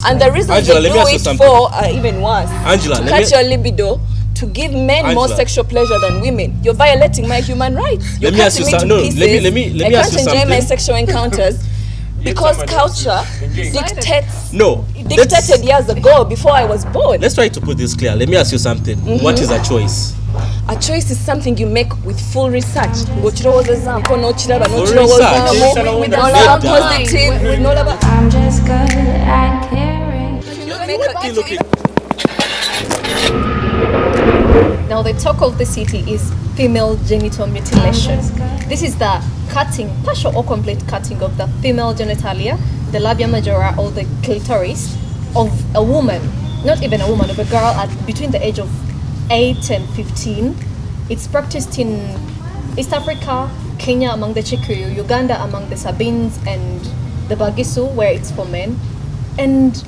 And the reason Angela, they do it for are even worse. Angela, to catch your libido, to give men more sexual pleasure than women. You're violating my human rights. You're cutting me to pieces. Let me I ask you can't something. enjoy my sexual encounters because culture dictated years ago before I was born. Let's try to put this clear. Let me ask you something. What is a choice? A choice is something you make with full research. I'm just good at caring. Now the talk of the city is female genital mutilation. This is the cutting, partial or complete cutting of the female genitalia, the labia majora or the clitoris of a woman, not even a woman, of a girl at between the age of 8 and 15. It's practiced in East Africa, Kenya among the Chikuyu, Uganda among the Sabines and the Bagisu where it's for men. And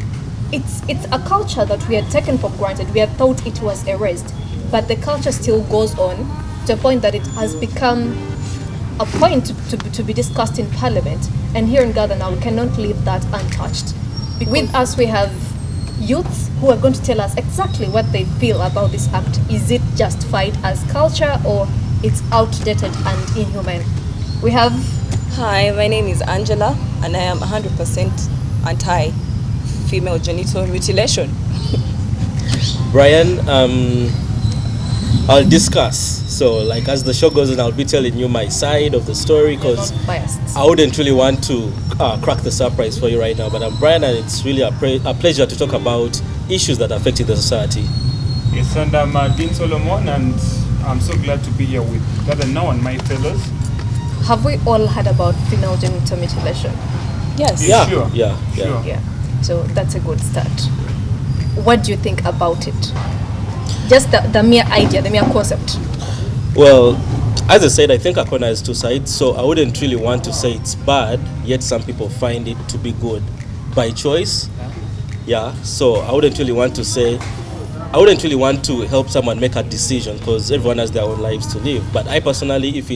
it's a culture that we had taken for granted. We had thought it was erased, but the culture still goes on to a point that it has become a point to be discussed in Parliament. And here in Ghana now, we cannot leave that untouched. With us, we have youths who are going to tell us exactly what they feel about this act. Is it justified as culture or it's outdated and inhumane? We have... Hi, my name is Angela and I am 100% anti-female genital mutilation. Brian, I'll discuss. So, like, as the show goes on, I'll be telling you my side of the story because I wouldn't really want to crack the surprise for you right now. But I'm Brian, and it's really a pleasure to talk about issues that are affecting the society. Yes, and I'm Dean Solomon, and I'm so glad to be here with Gather Now and my fellows. Have we all heard about female genital mutilation? Yes. Yeah. Sure. Yeah. So that's a good start. What do you think about it? Just the mere idea, the mere concept. Well, as I said, I think a corner has two sides, so I wouldn't really want to say it's bad, yet some people find it to be good by choice. Yeah, so I wouldn't really want to help someone make a decision because everyone has their own lives to live. But I personally, if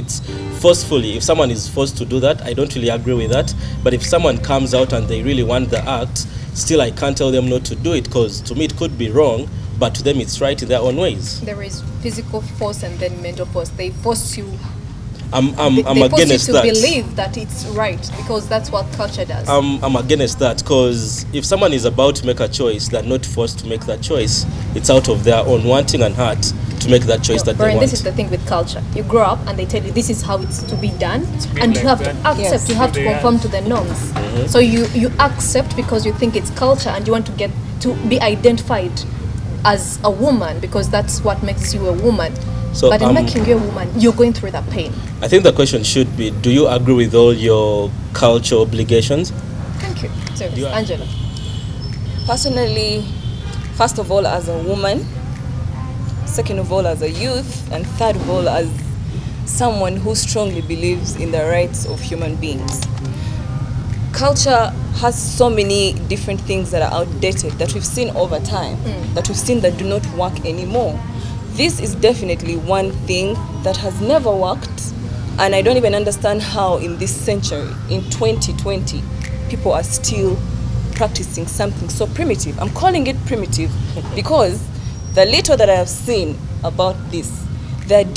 someone is forced to do that, I don't really agree with that. But if someone comes out and they really want the act, still I can't tell them not to do it because to me it could be wrong, but to them it's right in their own ways. There is physical force and then mental force. They force you. I'm they force against you to that. Believe that it's right because that's what culture does. I'm against that because if someone is about to make a choice, they're not forced to make that choice. It's out of their own wanting and heart to make that choice that they want. This is the thing with culture. You grow up and they tell you this is how it's to be done, and you have to accept. Yes. You have to conform to the norms. Mm-hmm. So you accept because you think it's culture and you want to get to be identified as a woman because that's what makes you a woman. So, but in making you a woman, you're going through that pain. I think the question should be, do you agree with all your cultural obligations? Thank you. So, Angela. Personally, first of all as a woman, second of all as a youth, and third of all as someone who strongly believes in the rights of human beings. Culture has so many different things that are outdated that we've seen over time, that we've seen that do not work anymore. This is definitely one thing that has never worked, and I don't even understand how in this century, in 2020, people are still practicing something so primitive. I'm calling it primitive because the little that I have seen about this, there are 4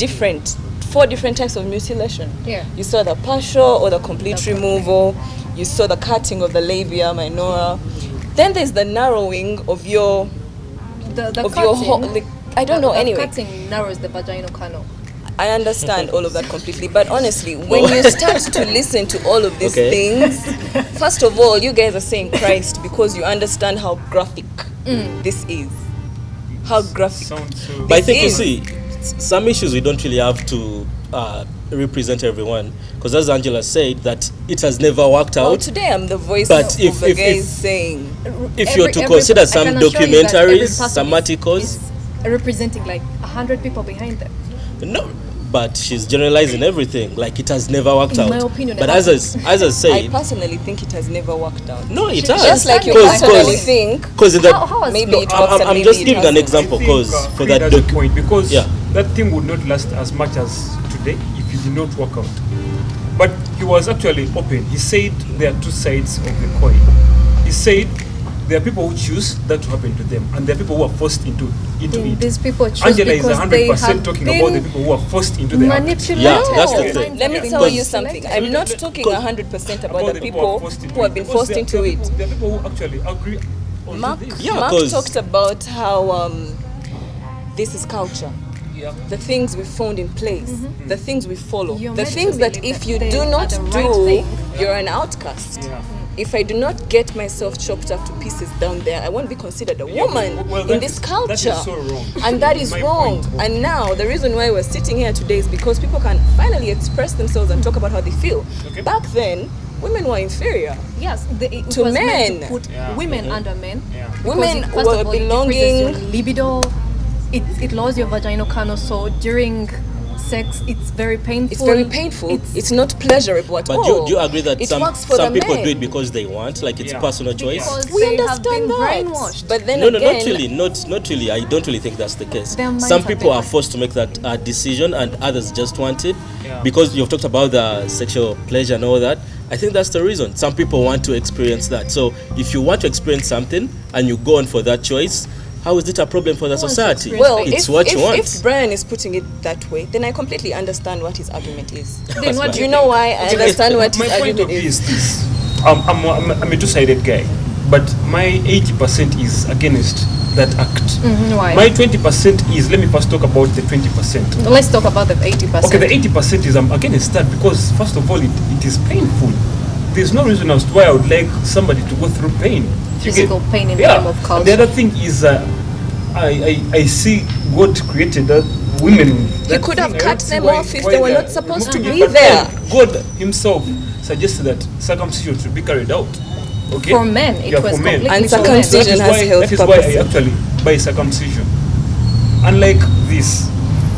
different types of mutilation. Yeah. You saw the partial or the complete removal. You saw the cutting of the labia minora. Then there's the narrowing of your I don't know. Anyway, cutting narrows the vaginal canal. I understand all of that completely, but honestly, when you start to listen to all of these things, first of all, you guys are saying Christ because you understand how graphic this is. How graphic. But I think you see, some issues we don't really have to represent everyone, because as Angela said, that it has never worked out. Well, today I'm the voice of the guys saying. If you're to consider some documentaries, some articles, representing like 100 people behind them. No, but she's generalizing everything. Like it has never worked out. In my opinion, but as I say, I personally think it has never worked out. No, it has. Just like you personally think. Because maybe it works. I'm just giving an example because for that point, because that thing would not last as much as today if it did not work out. But he was actually open. He said there are two sides of the coin. He said there are people who choose that to happen to them, and there are people who are forced into it. These people choose Angela is because they 100% have talking been about the people who are forced into the act. manipulated. Yeah, that's the Their thing. minds Let me have been tell you Because- something. manipulated. I'm not talking 100% about the people who have been Because forced there are into it. people- There are people who actually agree on Mark, this. Yeah, Mark 'cause- talked about how this is culture. Yeah. The things we found in place, the things we follow, You're the meant to things that believe if that you they do are not the do, right thing. you're an outcast. Yeah. If I do not get myself chopped up to pieces down there, I won't be considered a Yeah, woman well, in that this is- culture. that is so wrong. And that is My wrong. point. And now the reason why we're sitting here today is because people can finally express themselves and talk about how they feel. Okay. Back then, women were inferior. Yes, it To was meant men. to put Yeah. women under men. Yeah. Because Women first were of all, it decreases belonging. your libido. It lowers your vaginal canal, so during sex, it's very painful. It's very painful. It's not pleasurable at But all. do you agree that it some works for some the people men. do it because they want, like it's Yeah. personal choice? because We they have understand been that. brainwashed. But then No, again, not really. Not really. I don't really think that's the case. Their minds Some have people been are forced to make that decision, and others just want it Yeah. because you've talked about the sexual pleasure and all that. I think that's the reason. Some people want to experience that. So if you want to experience something and you go on for that choice, how is it a problem for the wants to society? experience well, it's if, what if, you want. if Brian is putting it that way, then I completely understand what his argument is. Then what Do you know why I understand what My his point of argument view is? is this. I'm a two-sided guy, but my 80% is against that act. Why? My 20% is, let me first talk about the 20%. Let's talk about the 80%. Okay, the 80% is I'm against that because first of all, it is painful. There's no reason as to why I would like somebody to go through pain. You Physical get- pain in the yeah. name of And culture. the other thing is, I see God created that women. He could have I cut don't see them why- off if why they were they're not supposed to removing be it. But there. then God Himself suggested that circumcision should be carried out. Okay. For men, it was for men. completely And for men. circumcision That is has why- health That is why I purposes. actually buy circumcision. Unlike this,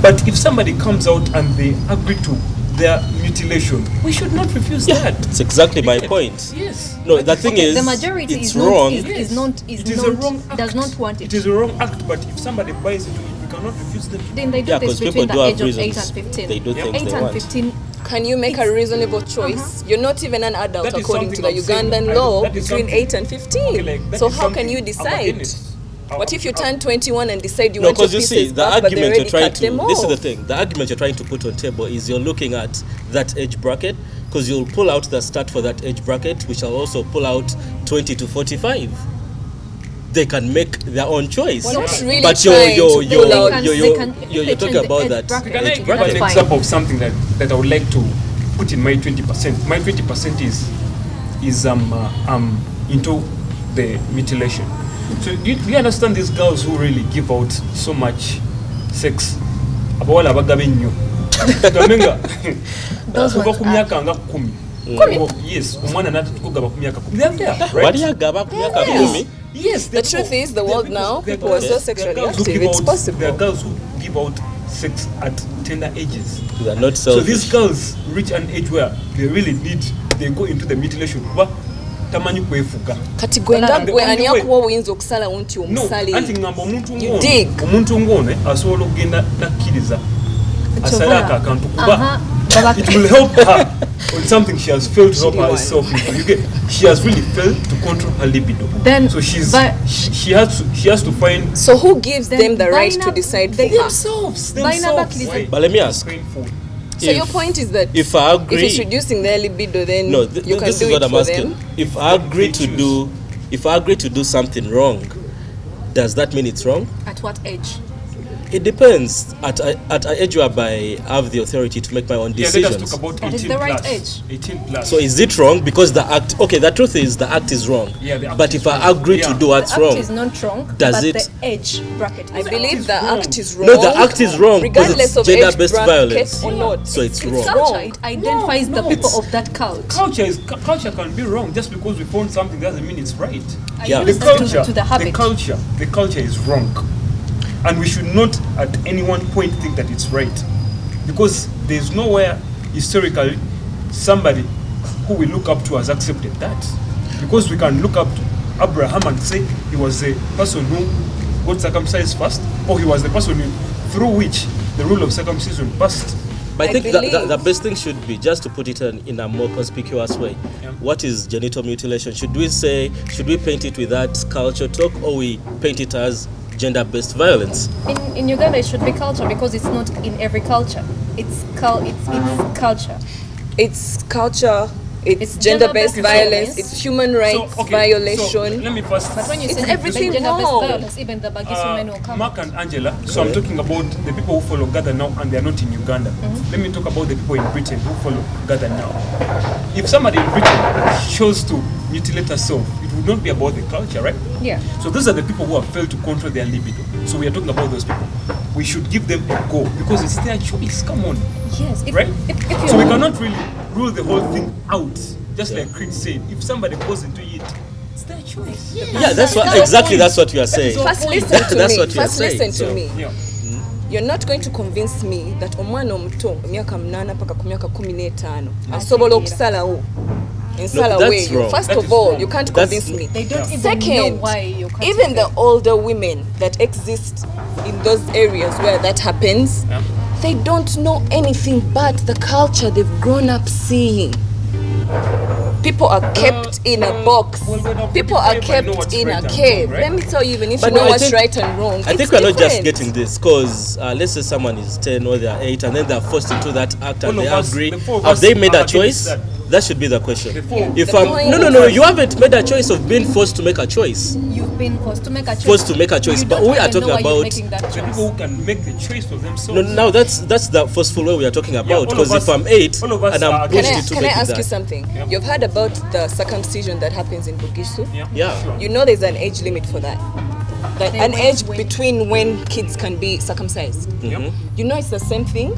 but if somebody comes out and they agree to their mutilation, we should not refuse that. It's exactly my point. Yes. No, the thing is, The majority it's is not, wrong. is not, is It is not, a wrong act. does not want it. It is a wrong act, but if somebody buys into it, we cannot refuse them. Then they do Yeah, this 'cause people between do the have age of 8 reasons. and 15. They do things 8 they and want. 15. Can you make a reasonable choice? You're not even an adult That is according to something the I'm saying. Ugandan I- law that is between something- 8 and 15. Okay, like, that so is how can something you I'm decide? against. What if you turn 21 and decide you No, want your because you pieces see, the back, but they argument you're already trying cut to, them this is the off? thing, the argument you're trying to put on table is you're looking at that age bracket, because you'll pull out the start for that age bracket, which will also pull out 20 to 45. They can make their own choice. We're not really but trying to pull out- you're they talking can about change the that age bracket. Can I age give an bracket. Fine. example of something that I would like to put in my 20%? My 20% is into the mutilation. So do you understand these girls who really give out so much sex? Abawala bagabe nnyo. Gamenga. Those Kuva ones ku are- myaka nga 10. Yes, omwana n'atukugaba ku myaka 10. They are there, right? Waliyagaba ku myaka Yes. 10? Yes, The truth is, the world now, people are so sexually active, it's possible. There are girls who give out sex at tender ages. They are not So selfish. these girls reach an age where they really need, they go into the mutilation. Kuba tamanyi kwefuga. kati gwe nga The gwe only ani way- akuwa obuyinza okusalawo nti No, omusale anti ngamba omuntu You ng'ono, dig. omuntu ng'ono asobola okugenda nakkiriza asale ako akantu kuba Baba- it will help her on something she has failed to help herself into. You get, she has really failed to control her libido. Then, so but- she has to find so who gives Then them the right to Baina- decide for they- her? themselves. Baina bakiriza- Why? But let me ask. Painful. So your point is that if I agree, if it's reducing their libido, then no, you can this do is what it I'm for asking. them. If I agree They to choose. do, if I agree to do something wrong, does that mean it's wrong? At what age? It depends. At an age whereby I have the authority to make my own Yeah, let decisions. us talk about That 18 is the right plus. age. 18 plus. So is it wrong because the act? Okay, the truth is the act is wrong. Yeah, the act but is if I wrong. agree Yeah. to do what's The act wrong, is not wrong, Does but it- the age bracket I is believe is the wrong. act is wrong. no, the act is wrong because regardless it's of gender-based age bracket violence. or not. So it's wrong. culture. It identifies No, the no, people it's- of that cult. Culture can be wrong just because we found something doesn't mean it's right. I Yeah. use The that culture, to the habit. the culture is wrong, and we should not at any one point think that it's right, because there's nowhere historically somebody who we look up to has accepted that. Because we can look up to Abraham and say he was the person who got circumcised first, or he was the person through which the rule of circumcision passed But I think believe- the best thing should be just to put it in a more conspicuous way. Yeah. What is genital mutilation? Should we paint it with that culture talk, or we paint it as gender-based violence? In Uganda, it should be culture because it's not in every culture. It's culture. It's culture. It's It's gender-based gender-based violence. violence. It's human rights violation. So let me first. But when you It's say everything gender-based wrong. violence, even the Bagis women will come. Mark and Angela, so I'm talking about the people who follow Gather now and they are not in Uganda. Let me talk about the people in Britain who follow Gather now. If somebody in Britain chose to mutilate herself, it would not be about the culture, right? Yeah. So those are the people who have failed to control their libido. So we are talking about those people. We should give them a go because it's their choice. Come on, Yes. right? If you So we cannot really rule the whole thing out. Just like Creed said, if somebody goes into it, it's their choice. Yeah, that's what we are saying. First, listen to That's me. what you're First, saying, listen so- to me. Yeah. You're not going to convince me that omwana omuto emyaka 8 paka ku myaka 15 asobola okusalawo ensala that's weeyo. wrong. First That of is all, wrong. you can't That's- convince me. They don't even know Second, why you can't. even the older women that exist in those areas where that happens, Yeah. they don't know anything but the culture they've grown up seeing. People are kept in a box. well, when I'm People are 45, I know kept what's in right a and cave. wrong, right? Let me tell you, even if But you know no, I what's think- right and wrong, I think it's we're not just different. getting this because let's say someone is 10 or they're 8 and then they're forced into that act and All they of us- agree. the four of Have us they made are a against choice? that. That should be the question. The four- If The I'm point no, is- you haven't made a choice of being forced to make a choice. You've been forced to make a choice. Forced to make a choice, You but don't we are even know talking why you're about- making that The choice. people who can make the choice for themselves. No, now that's the forceful way we are talking about. all of Because if us- I'm 8 all of us and are I'm against pushed Can I, into can I making ask you that, something? Yeah. You've heard about the circumcision that happens in Bugisu? Yeah. Sure. You know there's an age limit for that. Like They an wait age when- between when kids can be circumcised. Yep. You know it's the same thing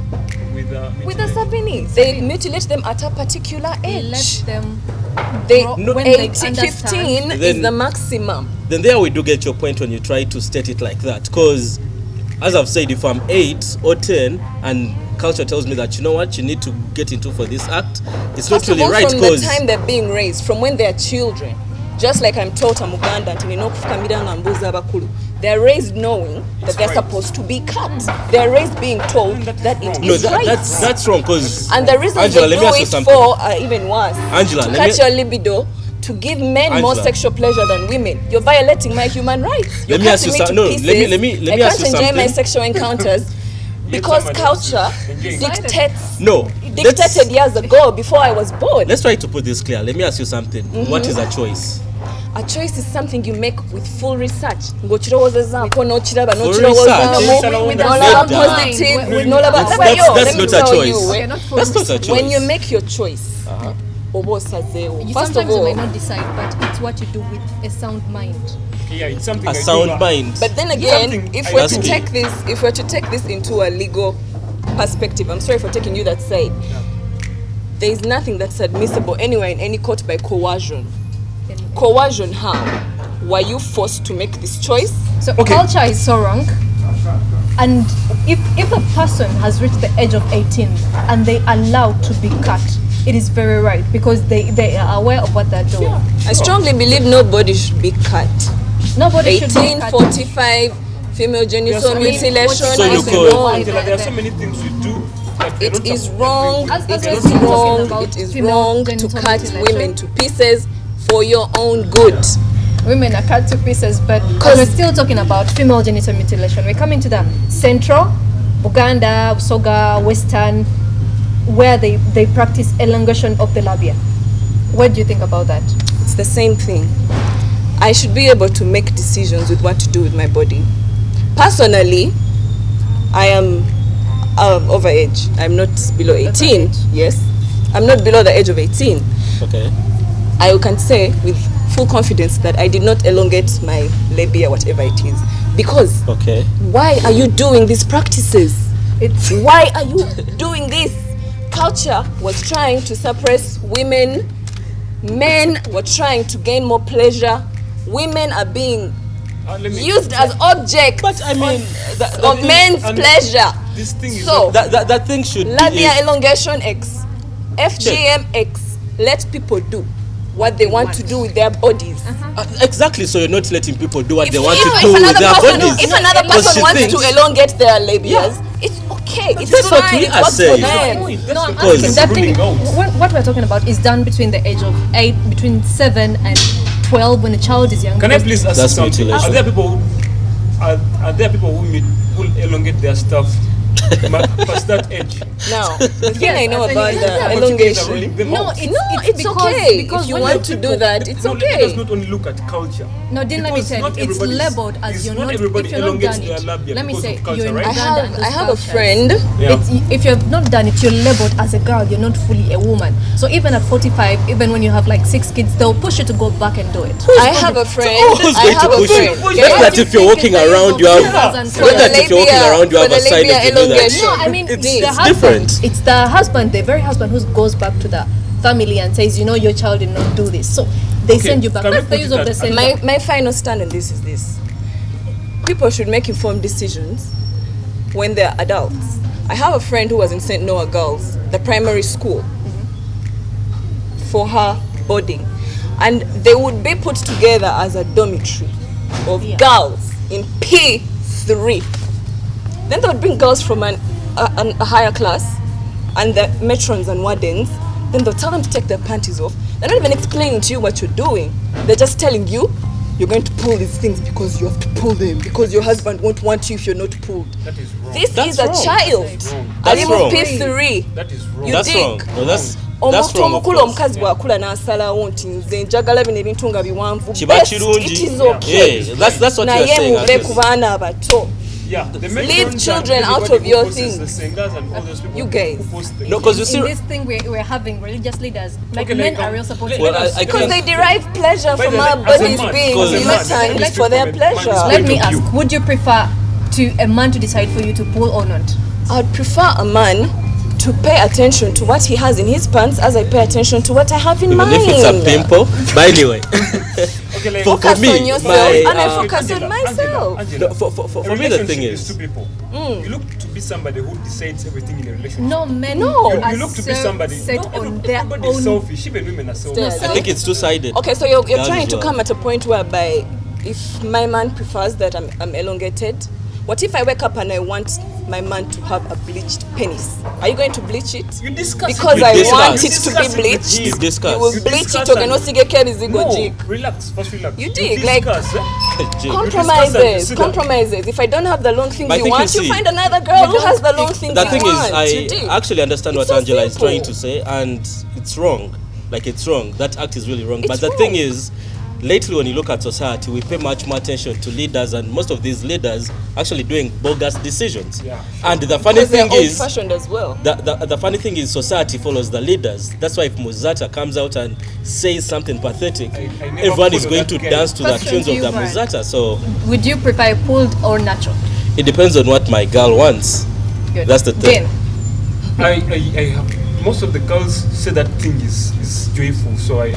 with the mutilation. Sabini. They mutilate them at a particular age. Let them. They, grow when they 18, understand. 15 is Then- the maximum. Then there we do get your point when you try to state it like that. Because as I've said, if I'm 8 or 10 and culture tells me that, you know what, you need to get into for this act, it's First not of really all, right. from the Because time they're being raised, from when they're children, just like I'm taught in Uganda, they're raised knowing that they're right. supposed to be cut. They're raised being told that it no, is right. that's wrong. Because And the reason Angela, they let do me ask you it something. for are even worse. Angela, to let catch me- your libido, to give men more Angela. sexual pleasure than women. You're violating my human rights. You're Let me ask you cutting some- me no, to let me- pieces. let me- let I me ask can't you enjoy my something. sexual encounters because somebody else is culture enjoying. dictates. no, Dictated years ago before I was born. Let's try to put this clear. Let me ask you something. What is a choice? A choice is something you make with full research. Ng'okirowoozaako n'okiraba Full n'okirowoozaamu, research. With n'olaba a positive, mind. n'olaba That's Tabayo, not let me a tell choice. you, Okay, not full That's not a research. choice. when you make your choice, oba osazeewo. You, First sometimes of you all, might not decide, but it's what you do with a sound mind. Yeah, it's something A I do, sound mind. but then again, Something if I we're do. to take this into a legal perspective, I'm sorry for taking you that side. There is nothing that's admissible anywhere in any court by coercion. Coercion how? Were you forced to make this choice? So Okay. culture is so wrong. And if a person has reached the age of 18 and they are allowed to be cut, it is very right because they are aware of what they're doing. I strongly believe nobody should be cut. Nobody should be 18, cut. 45, female genital so many- mutilation So you is could- wrong. Angela, there are so many things we do that we are It not is supposed- wrong. As It we're is still talking wrong. about It is female wrong to genital cut mutilation. women to pieces for your own good. Women are cut to pieces, but 'Cause- we're still talking about female genital mutilation. We're coming to the central, Uganda, Soga, Western, where they practice elongation of the labia. What do you think about that? It's the same thing. I should be able to make decisions with what to do with my body. Personally, I am over age. I'm not below 18. age. Yes, I'm not below the age of 18. Okay. I can say with full confidence that I did not elongate my labia, whatever it is, because Okay. why are you doing these practices? It's Why are you doing this? Culture was trying to suppress women. Men were trying to gain more pleasure. Women are being let me- used as objects But I mean, of men's and pleasure. This thing is So, that thing should labia be. elongation X, FGM X, let people do what they want to do with their bodies. Exactly. So you're not letting people do what they want If to do with another their person, bodies. if another Because person she wants thinks- to elongate their labias, it's okay. okay. It's That's what fine. we It are works saying. for them. No, I'm Because- asking that thing. Ruling out. What we're talking about is done between the age of 8, between 7 and 12 when a child is young. Can I because- please ask That's something? mutilation. Are there people who elongate their stuff past that age? Now, the thing I know Yes, about yes, the yes. But you guys are elongation. ruling them No, out. it's It's because, okay. because If you when want to do that, it's Let us okay. not only look at culture. No, then let me Because tell you, not it's everybody is- labeled as is you're not not, everybody if you're not elongates done their it. labia Let me because say, of culture, you're in right? Uganda and those I have a cultures. friend. Yeah. If you have not done it, you're labeled as a girl. You're not fully a woman. So even at 45, even when you have like 6 kids, they'll push you to go back and do it. I have a friend. Who's I going to have a push you? friend. That's okay? that if you're walking around, you have. For For That's the that if you're walking labia- around, you for have the a sign labia to do that. elongation. No, I mean It's the husband. different. It's the husband, the very husband, who goes back to the family and says, you know, your child did not do this. So they Okay, send you back. can we That's the put use it of the at- sender. My final stand on this is this. People should make informed decisions when they're adults. I have a friend who was in St. Noah Girls, the primary school, for her boarding. And they would be put together as a dormitory of Yeah. girls in P3. Then they would bring girls from a higher class and the matrons and wardens. Then they'll tell them to take their panties off. They're not even explaining to you what you're doing. They're just telling you you're going to pull these things because you have to pull them, because your husband won't want you if you're not pulled. That is wrong. This That's is a wrong. child. That's Ali mu wrong. P3. That is wrong. You That's dig? wrong. No, that's omuntu wrong. Of omukulu course. omukazi bw'akula n'asalawo nti nze njagala bino ebintu nga biwanvu Kiba best, kirungi. it is okay. Yeah, that's what you are naye saying. muve ku baana abato. Yeah, the Leave matrons children and out everybody of your who posts things. The singers and all those people You who guys. post the No, because you see, in this thing we're having religious leaders, like Okay, men like, are real supportive. Well, let us- I Because can't- they derive pleasure By from the way, our as a bodies man, being because- as a man, mutant let's for their speak from a man's pleasure. Let point me of ask, view. would you prefer to a man to decide for you to pull or not? I'd prefer a man to pay attention to what he has in his pants as I pay attention to what I have in even mine. if it's a pimple. But anyway, Okay, like, For Focus me, on yourself my, and I uh, focus on myself. Angela, No, for a me the thing relationship is- two people. You look to be somebody who decides everything in a relationship. No, men No. are You look to be somebody. set No, on their everybody own. is selfish. Even women are selfish. I think it's two-sided. Okay, so you're Girls trying as to well. come at a point whereby if my man prefers that I'm elongated, what if I wake up and I want my man to have a bleached penis? Are you going to bleach it? You discuss Because You I discuss. want You it to discuss be it with bleached. him. You discuss. You will You bleach discuss it or and- no zigo jig. Relax. First relax. You You dig, like- discuss, eh? Jake. Compromises, sit down. compromises. If I don't have the long things But I you think you want, you see- find another girl who has the long things The you thing want. is, You dig? I actually understand It's what so Angela is simple. trying to say, and it's wrong. Like, it's wrong. That act is really wrong. But It's the thing wrong. is, lately when you look at society, we pay much more attention to leaders, and most of these leaders actually doing bogus decisions. Yeah, And the funny Because they're thing is, old-fashioned as well. the funny thing is society follows the leaders. That's why if Muzata comes out and says something pathetic, I never everyone is follow going that to guy. dance to the Question tunes to of you, the Brian. Muzata. So Would you prefer pulled or natural? it depends on what my girl wants. Good. That's the thing. Then, I have most of the girls say that thing is joyful. So I.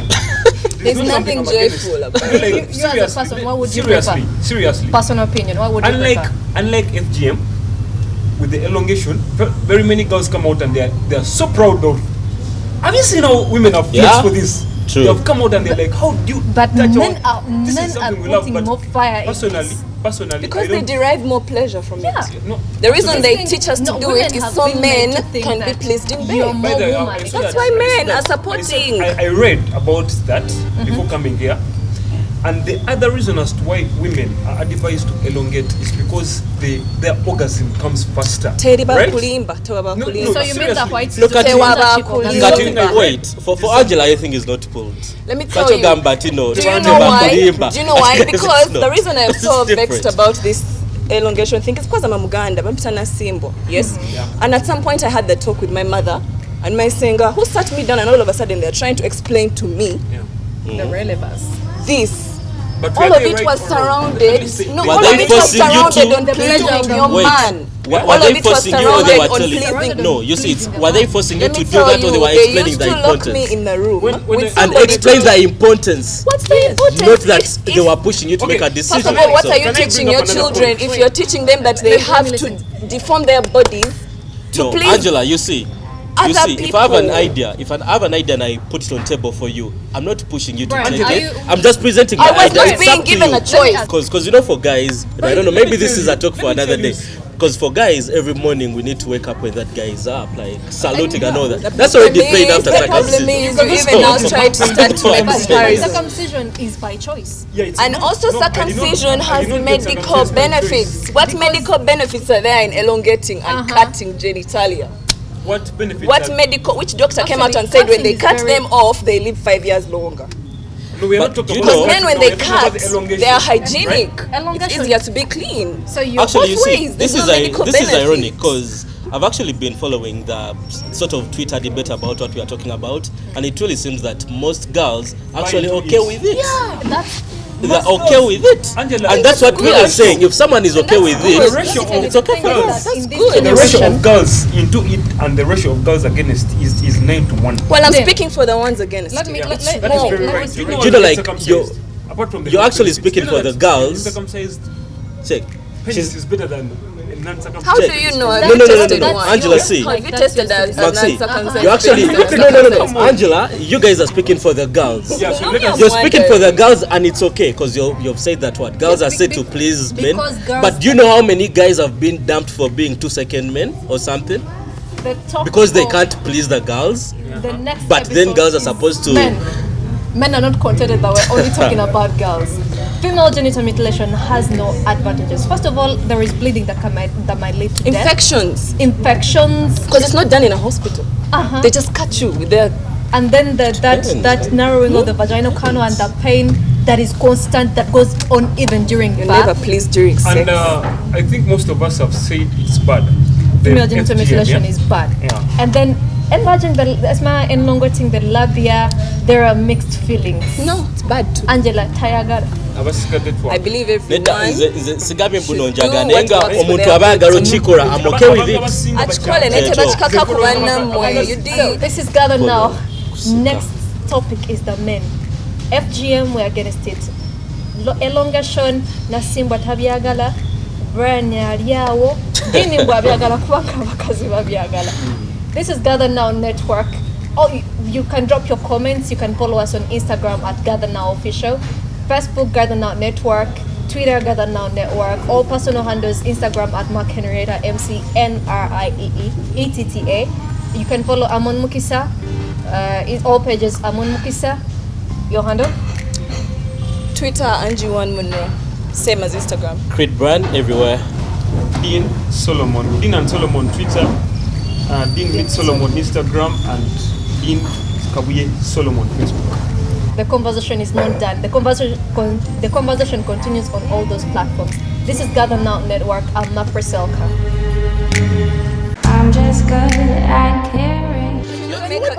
There's not something nothing I'm against. joyful about I mean, You- like, you as a seriously, person, what would you seriously, prefer? seriously. personal opinion, what would you prefer? Unlike FGM, with the elongation, very many girls come out and they are so proud of. Have you seen how women have flexed Yeah. for this? True. They have come out and they're like, how do you But touch men our- are this is men are something we love, putting but more fire in personally, this. personally, because I they don't. derive more pleasure from Yeah. it. No, The reason they Think- teach us to no, do women it is have so been made men to think can be that pleased in you're bed. more By the way, I woman. saw That's that- why I men saw are that- supporting. I read about that before coming here, and the other reason as to why women are advised to elongate is because their orgasm comes faster. Teri right? bakulimba, tewa No, bakulimba. So you mean that white Look at is you. a censorship of Look that? at you. Kati, wait, for Angela, I think is not pulled. Let me tell Kacho you. gamba tino, Do you know tema why? kulimba. Do you know why? It's Because not. the reason I'm It's so different. vexed about this elongation thing is because I'm a Muganda, bampita na simbo. Yes? Yeah. And at some point I had the talk with my mother and my singer who sat me down, and all of a sudden they're trying to explain to me Yeah. The relevance. this. But All were of they it right was or wrong? surrounded. Let me say- No, Were all they of it was forcing you surrounded to- on pleasing Pleasure. your Wait, man. were All of they it was forcing you or they surrounded were on telling pleasing. No, you see, it's, were they forcing you Let to me do tell that or you, they were they explaining used the to lock me importance? in the room When with I- And somebody explain to- the importance. What's the importance? Not that If- they were pushing you to Okay, make a first decision. First of all, what So- are you Can I teaching bring your up another children point? if you're teaching them that they Let me have to listen. deform their bodies to No, please Angela, you see, other if I have an people? idea, if I have an idea and I put it on table for you, I'm not pushing you to Brian, take are it. you- I'm just presenting I the was idea. not It's being up to given you. a choice. Because you know, for guys, I don't know, Let me maybe this tell is you- a talk for let me another tell day. you Because for guys, every morning we need to wake up when that guy is up, like saluting and all that. The That's already problem paid is- after the problem circumcision. is you even now try to start to make But comparisons. Circumcision is by choice. Yeah, it's And not- also no, I did not- circumcision I has did not get medical circumcised by choice. benefits. What medical benefits are there in elongating and cutting genitalia? What benefits? What are- medical, which doctor came out Actually, and said when they cutting is cut very- them off, they live 5 years longer? No, we are But not talking you about know- Because then when no, they we are talking about cut, the elongation, they are hygienic. right? Elongation. It's easier to be clean. So you Actually, you both see, ways, this there's is no medical this is benefit. ironic because I've actually been following the sort of Twitter debate about what we are talking about, and it really seems that most girls actually into okay it. with it. that's They're okay with it, Angela, and that's what good. we are saying. If someone is okay with good. it, The ratio of- it's okay for Girls. us. in this good. The ratio generation. of girls into it and the ratio of girls against is 9 to 1. Well, I'm Then- speaking for the ones against Let it. me Yeah, let, that let, is let, more. very let right. me You know, You know, get like, circumcised, apart from the you're health actually benefits, speaking you know for the that girls. Circumcised Check. penis is better than a non-circumcised. How do you know? Have No, you no, no, no, tested no, one? Angela, see. Have you Like, tested that's a Maxi, non-circumcised you actually penis? no, Angela, you guys are speaking for the girls. Yeah, so No, let me, us. I'm You're speaking for the wondering. girls, and it's okay because you've said that what girls are said to please men. because girls- But do you know how many guys have been dumped for being 2-second men or something the top because they of can't please the girls? the next But then episode girls are is supposed to- men are not contented that we're only talking about girls. Female genital mutilation has no advantages. First of all, there is bleeding that might lead to death. Infections. Infections, Because it's not done in a hospital. They just cut you with their. and then that narrowing of the vaginal canal and the pain that is constant, that goes on even during You birth. never pleased during sex. And I think most of us have said it's bad. The Female genital FGM, mutilation yeah? is bad. Yeah. And then enlarging the asma, elongating the labia, there are mixed feelings. No, it's bad too. Angela, Tayagara. Abasigadde twa- I believe Neda everyone. nze sigamye buno should do njaga what naye nga works for omuntu them. aba ayagala okikola I'm okay with it. Abasinga Achikole bakyala. nete Ekyo. bachikaka ku bannammwe. You So did. this is gathered now. Kusika. Next topic is the men. FGM, we're against it. Elongation, nasimbwa tabyagala. Brian yaliawo. Dini mbwa byagala kubanga abakazi babyagala. This is Gather Now Network. Oh, you can drop your comments. You can follow us on Instagram at Gather Now Official, Facebook Gather Now Network, Twitter Gather Now Network. All personal handles Instagram at Mark Henrietta McNrietta. You can follow Amon Mukisa. In all pages Amon Mukisa. Your handle? Twitter, Angie One Munro. Same as Instagram. Creed brand everywhere. Dean Solomon. Dean and Solomon Twitter. Dean with Solomon Instagram and Dean Kabuye Solomon Facebook. The conversation is not done. The conversation continues on all those platforms. This is Gather Now Network. I'm Mark Preselka. I'm just good at caring. Make a-